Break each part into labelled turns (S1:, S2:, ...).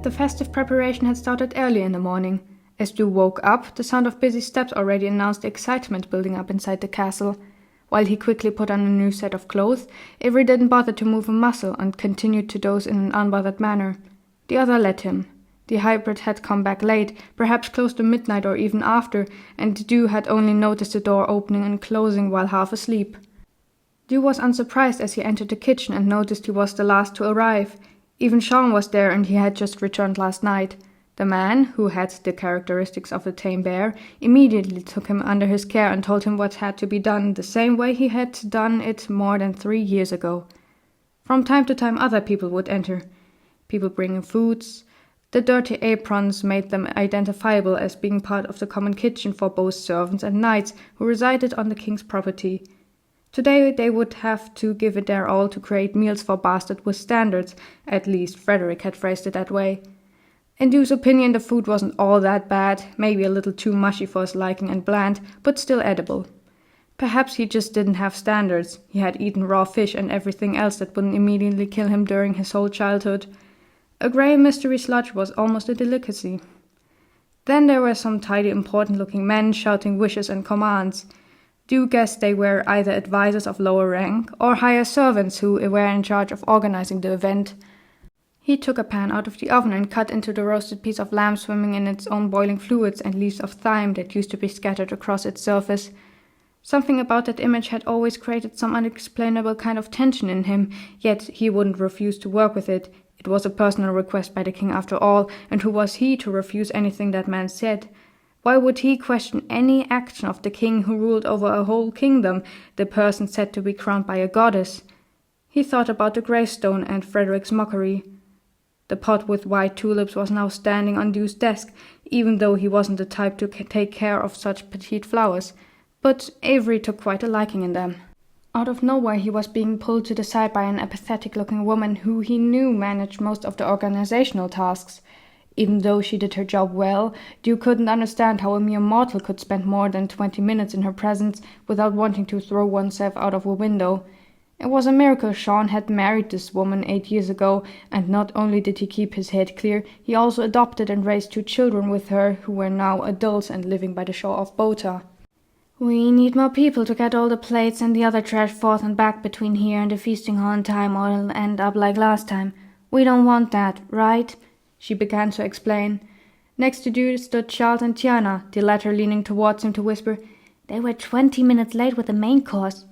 S1: the festive preparation had started early in the morning. As Stu woke up, the sound of busy steps already announced the excitement building up inside the castle. While he quickly put on a new set of clothes, Avery didn't bother to move a muscle and continued to doze in an unbothered manner. The other let him. The hybrid had come back late, perhaps close to midnight or even after, and Stu had only noticed the door opening and closing while half asleep. Stu was unsurprised as he entered the kitchen and noticed he was the last to arrive. Even Sean was there, and he had just returned last night. The man, who had the characteristics of a tame bear, immediately took him under his care and told him what had to be done the same way he had done it more than 3 years ago. From time to time other people would enter. People bringing foods. The dirty aprons made them identifiable as being part of the common kitchen for both servants and knights who resided on the king's property. Today they would have to give it their all to create meals for bastards with standards, at least Frederick had phrased it that way. In Stu's opinion, the food wasn't all that bad, maybe a little too mushy for his liking and bland, but still edible. Perhaps he just didn't have standards. He had eaten raw fish and everything else that wouldn't immediately kill him during his whole childhood. A grey mystery sludge was almost a delicacy. Then there were some tidy, important-looking men shouting wishes and commands. Stu guessed they were either advisors of lower rank or higher servants who were in charge of organizing the event. He took a pan out of the oven and cut into the roasted piece of lamb swimming in its own boiling fluids and leaves of thyme that used to be scattered across its surface. Something about that image had always created some unexplainable kind of tension in him, yet he wouldn't refuse to work with it. It was a personal request by the king after all, and who was he to refuse anything that man said? Why would he question any action of the king who ruled over a whole kingdom, the person said to be crowned by a goddess? He thought about the gravestone and Frederick's mockery. The pot with white tulips was now standing on Stu's desk, even though he wasn't the type to take care of such petite flowers. But Avery took quite a liking in them. Out of nowhere he was being pulled to the side by an apathetic-looking woman who he knew managed most of the organizational tasks. Even though she did her job well, Stu couldn't understand how a mere mortal could spend more than 20 minutes in her presence without wanting to throw oneself out of a window. It was a miracle Sean had married this woman 8 years ago, and not only did he keep his head clear, he also adopted and raised 2 children with her who were now adults and living by the shore of Bota. "We need more people to get all the plates and the other trash forth and back between here and the feasting hall in time, or it'll end up like last time. We don't want that, right?" she began to explain. Next to Stu stood Charles and Tiana, the latter leaning towards him to whisper, "They were 20 minutes late with the main course.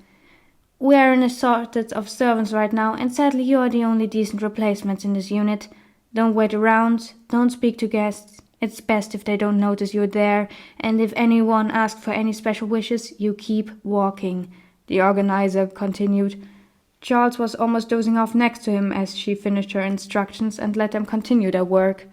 S1: We are in a shortage of servants right now, and sadly you are the only decent replacements in this unit. Don't wait around, don't speak to guests. It's best if they don't notice you're there, and if anyone asks for any special wishes, you keep walking," the organizer continued. Charles was almost dozing off next to him as she finished her instructions and let them continue their work.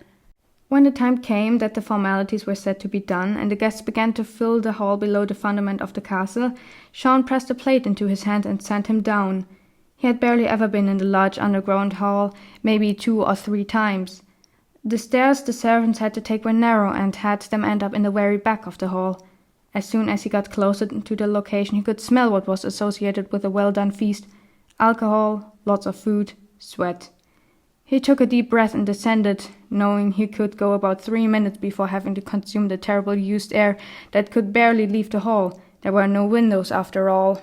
S1: When the time came that the formalities were said to be done and the guests began to fill the hall below the fundament of the castle, Sean pressed a plate into his hand and sent him down. He had barely ever been in the large underground hall, maybe 2 or 3 times. The stairs the servants had to take were narrow and had them end up in the very back of the hall. As soon as he got closer to the location, he could smell what was associated with a well-done feast: alcohol, lots of food, sweat. He took a deep breath and descended, knowing he could go about 3 minutes before having to consume the terrible used air that could barely leave the hall. There were no windows after all.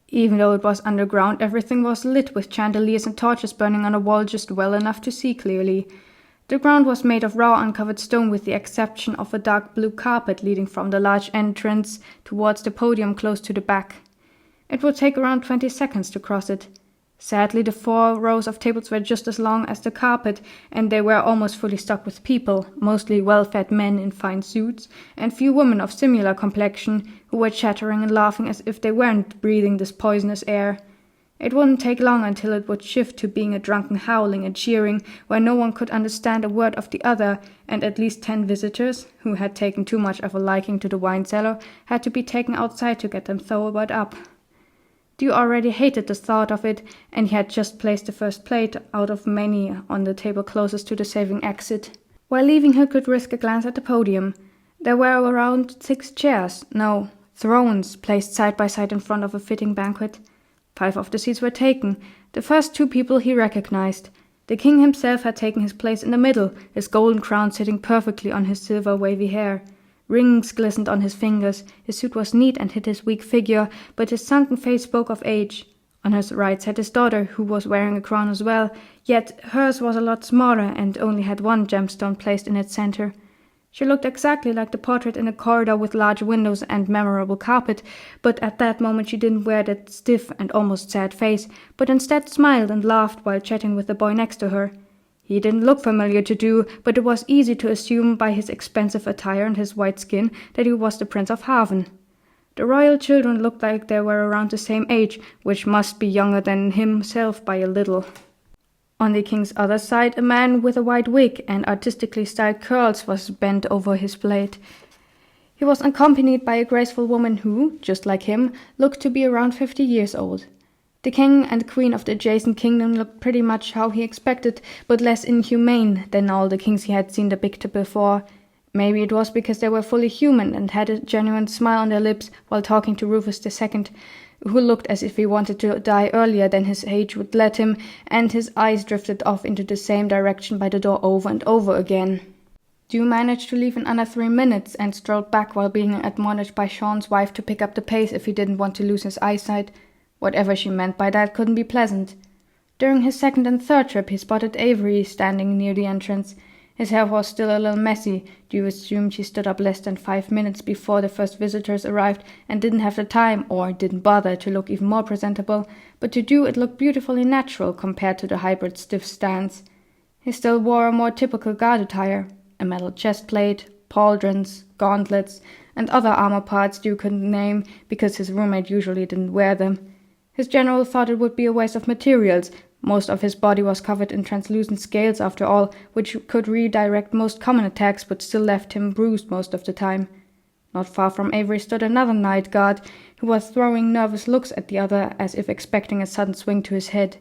S1: Even though it was underground, everything was lit with chandeliers and torches burning on the wall just well enough to see clearly. The ground was made of raw uncovered stone with the exception of a dark blue carpet leading from the large entrance towards the podium close to the back. It would take around 20 seconds to cross it. Sadly, the 4 rows of tables were just as long as the carpet, and they were almost fully stocked with people, mostly well-fed men in fine suits, and few women of similar complexion, who were chattering and laughing as if they weren't breathing this poisonous air. It wouldn't take long until it would shift to being a drunken howling and cheering, where no one could understand a word of the other, and at least 10 visitors, who had taken too much of a liking to the wine cellar, had to be taken outside to get them sobered up. Stu already hated the thought of it, and he had just placed the first plate out of many on the table closest to the saving exit. While leaving, he could risk a glance at the podium. There were around 6 chairs, no, thrones, placed side by side in front of a fitting banquet. 5 of the seats were taken. The first 2 people he recognized. The king himself had taken his place in the middle, his golden crown sitting perfectly on his silver wavy hair. Rings glistened on his fingers, his suit was neat and hid his weak figure, but his sunken face spoke of age. On his right sat his daughter, who was wearing a crown as well, yet hers was a lot smaller and only had one gemstone placed in its center. She looked exactly like the portrait in a corridor with large windows and memorable carpet, but at that moment she didn't wear that stiff and almost sad face, but instead smiled and laughed while chatting with the boy next to her. He didn't look familiar to Dew, but it was easy to assume by his expensive attire and his white skin that he was the Prince of Haven. The royal children looked like they were around the same age, which must be younger than himself by a little. On the king's other side, a man with a white wig and artistically styled curls was bent over his plate. He was accompanied by a graceful woman who, just like him, looked to be around 50 years old. The king and queen of the adjacent kingdom looked pretty much how he expected, but less inhumane than all the kings he had seen depicted before. Maybe it was because they were fully human and had a genuine smile on their lips while talking to Rufus II, who looked as if he wanted to die earlier than his age would let him, and his eyes drifted off into the same direction by the door over and over again. Dew managed to leave in under 3 minutes and strolled back while being admonished by Sean's wife to pick up the pace if he didn't want to lose his eyesight. Whatever she meant by that couldn't be pleasant. During his second and third trip he spotted Avery standing near the entrance. His hair was still a little messy. Dew assumed she stood up less than 5 minutes before the first visitors arrived and didn't have the time, or didn't bother, to look even more presentable, but to Dew it looked beautifully natural compared to the hybrid's stiff stance. He still wore a more typical guard attire, a metal chest plate, pauldrons, gauntlets, and other armor parts Dew couldn't name because his roommate usually didn't wear them. His general thought it would be a waste of materials. Most of his body was covered in translucent scales after all, which could redirect most common attacks but still left him bruised most of the time. Not far from Avery stood another night guard, who was throwing nervous looks at the other as if expecting a sudden swing to his head.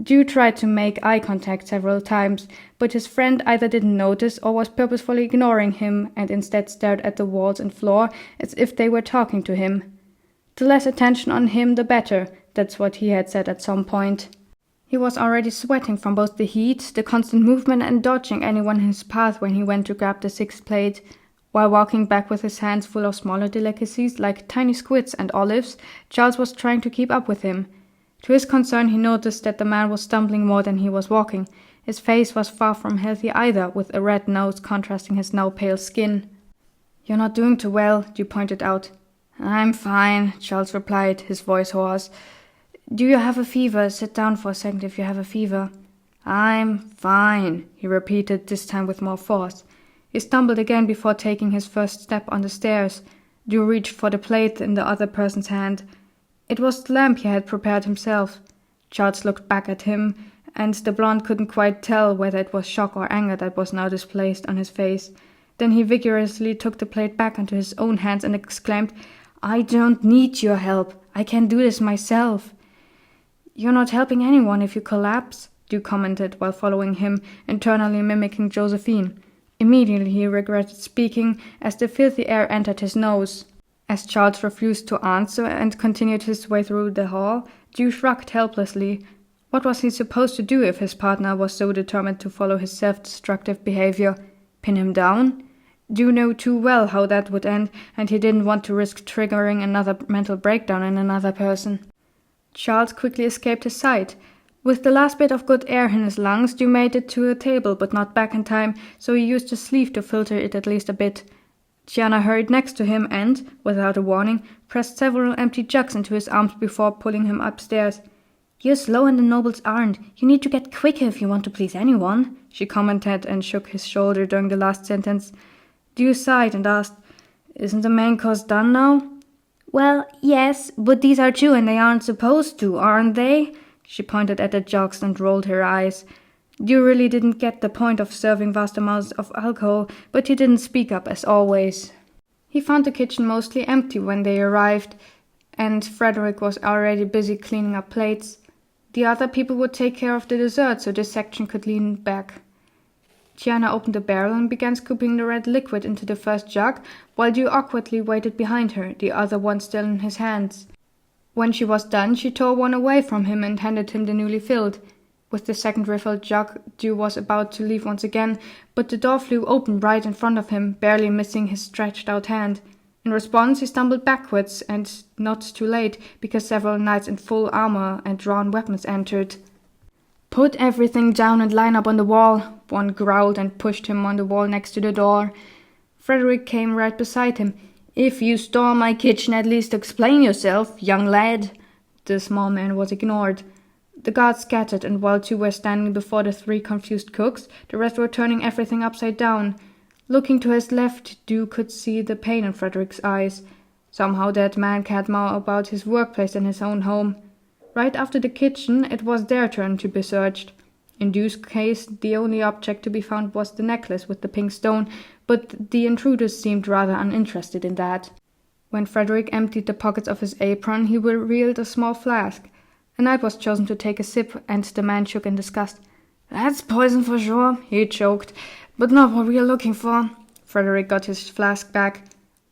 S1: Dew tried to make eye contact several times, but his friend either didn't notice or was purposefully ignoring him and instead stared at the walls and floor as if they were talking to him. The less attention on him the better, that's what he had said at some point. He was already sweating from both the heat, the constant movement, and dodging anyone in his path when he went to grab the 6th plate. While walking back with his hands full of smaller delicacies like tiny squids and olives, Charles was trying to keep up with him. To his concern, he noticed that the man was stumbling more than he was walking. His face was far from healthy either, with a red nose contrasting his now pale skin. "You're not doing too well," Dew pointed out. "I'm fine," Charles replied, his voice hoarse. "Do you have a fever? Sit down for a second if you have a fever." "I'm fine," he repeated, this time with more force. He stumbled again before taking his first step on the stairs. Dew reached for the plate in the other person's hand. It was the lamp he had prepared himself. Charles looked back at him, and the blonde couldn't quite tell whether it was shock or anger that was now displayed on his face. Then he vigorously took the plate back into his own hands and exclaimed, "I don't need your help. I can do this myself." "You're not helping anyone if you collapse," Dew commented while following him, internally mimicking Josephine. Immediately he regretted speaking as the filthy air entered his nose. As Charles refused to answer and continued his way through the hall, Dew shrugged helplessly. What was he supposed to do if his partner was so determined to follow his self-destructive behavior? Pin him down? Dew knew too well how that would end, and he didn't want to risk triggering another mental breakdown in another person. Charles quickly escaped his sight. With the last bit of good air in his lungs, Dew made it to a table, but not back in time, so he used his sleeve to filter it at least a bit. Tiana hurried next to him and, without a warning, pressed several empty jugs into his arms before pulling him upstairs. "You're slow and the nobles aren't. You need to get quicker if you want to please anyone," she commented and shook his shoulder during the last sentence. Dew sighed and asked, "Isn't the main course done now?" "Well, yes, but these are 2 and they aren't supposed to, aren't they?" She pointed at the jugs and rolled her eyes. Dew really didn't get the point of serving vast amounts of alcohol, but he didn't speak up as always. He found the kitchen mostly empty when they arrived, and Frederick was already busy cleaning up plates. The other people would take care of the dessert, so this section could lean back. Tiana opened the barrel and began scooping the red liquid into the first jug, while Dew awkwardly waited behind her, the other one still in his hands. When she was done, she tore one away from him and handed him the newly filled. With the second refilled jug, Dew was about to leave once again, but the door flew open right in front of him, barely missing his stretched out hand. In response, he stumbled backwards, and not too late, because several knights in full armor and drawn weapons entered. "Put everything down and line up on the wall," one growled and pushed him on the wall next to the door. Frederick came right beside him. "If you storm my kitchen, at least explain yourself, young lad." The small man was ignored. The guards scattered, and while two were standing before the three confused cooks, the rest were turning everything upside down. Looking to his left, Dew could see the pain in Frederick's eyes. Somehow that man cared more about his workplace than his own home. Right after the kitchen, it was their turn to be searched. In Dew's case, the only object to be found was the necklace with the pink stone, but the intruders seemed rather uninterested in that. When Frederick emptied the pockets of his apron, he revealed a small flask. A knight was chosen to take a sip, and the man shook in disgust. "That's poison for sure," he choked, "but not what we are looking for." Frederick got his flask back.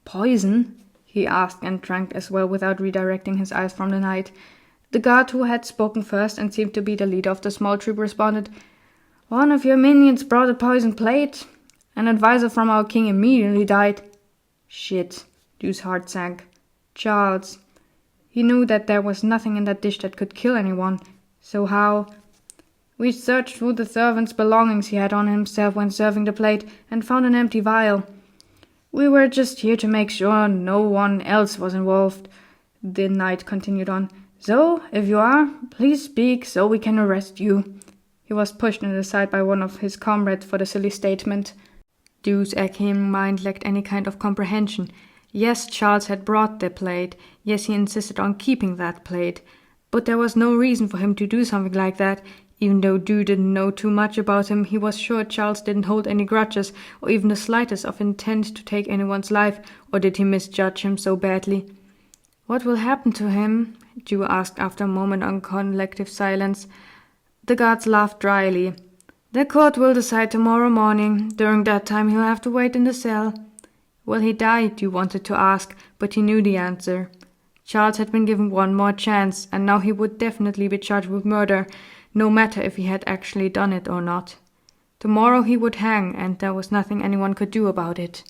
S1: "Poison?" he asked, and drank as well without redirecting his eyes from the knight. The guard who had spoken first and seemed to be the leader of the small troop responded, "One of your minions brought a poisoned plate. An advisor from our king immediately died." Shit, Dew's heart sank. Charles. He knew that there was nothing in that dish that could kill anyone. So how? "We searched through the servant's belongings he had on himself when serving the plate and found an empty vial. We were just here to make sure no one else was involved," the knight continued on. "So, if you are, please speak so we can arrest you." He was pushed aside by one of his comrades for the silly statement. Dew's aching mind lacked any kind of comprehension. Yes, Charles had brought the plate. Yes, he insisted on keeping that plate. But there was no reason for him to do something like that. Even though Dew didn't know too much about him, he was sure Charles didn't hold any grudges or even the slightest of intent to take anyone's life, or did he misjudge him so badly? "What will happen to him?" Dew asked after a moment of collective silence. The guards laughed dryly. "The court will decide tomorrow morning. During that time he'll have to wait in the cell." "Will he die?" Dew wanted to ask, but he knew the answer. Charles had been given one more chance, and now he would definitely be charged with murder, no matter if he had actually done it or not. Tomorrow he would hang, and there was nothing anyone could do about it.